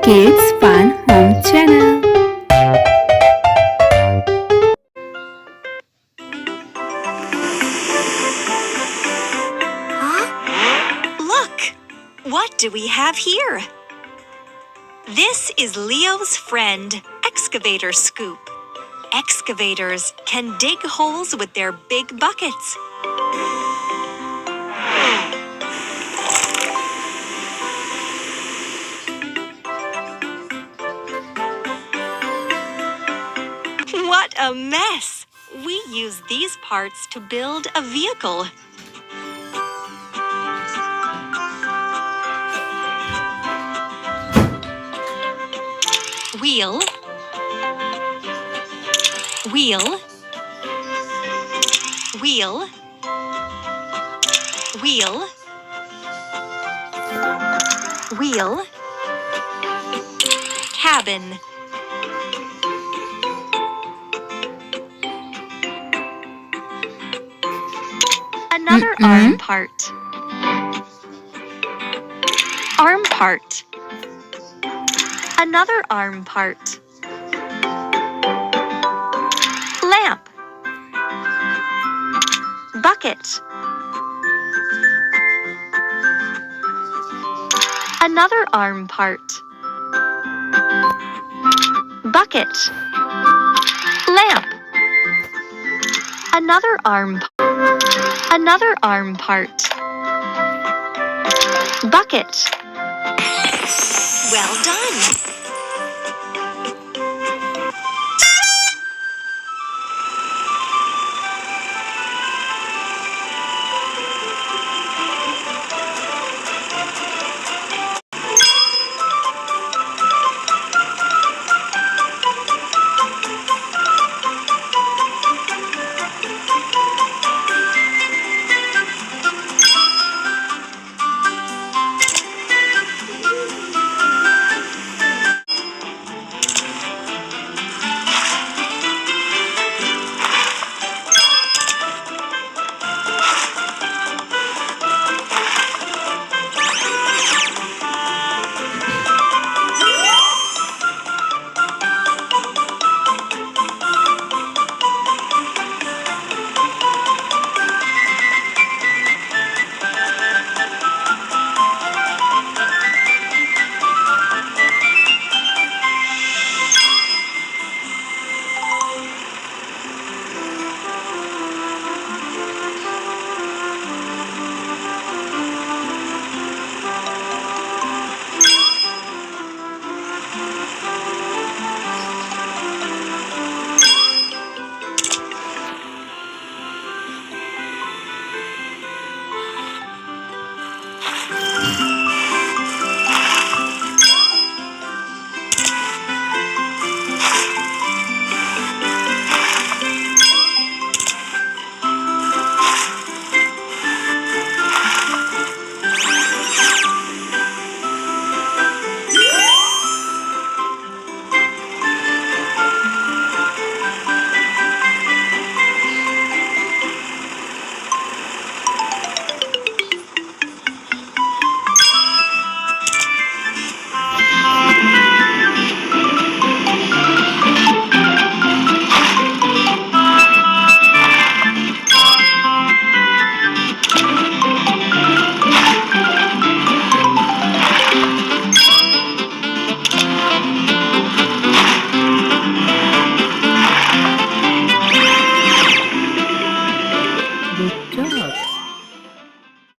Kids Fun Home Channel. Huh? Look! What do we have here? This is Leo's friend, Excavator Scoop. Excavators can dig holes with their big buckets. What a mess! We use these parts to build a vehicle. Wheel, wheel, wheel, wheel, wheel, cabin. Another arm part. Arm part. Another arm part. Lamp. Bucket. Another arm part. Bucket. Lamp. Another arm part. Another arm part. Bucket. Well done!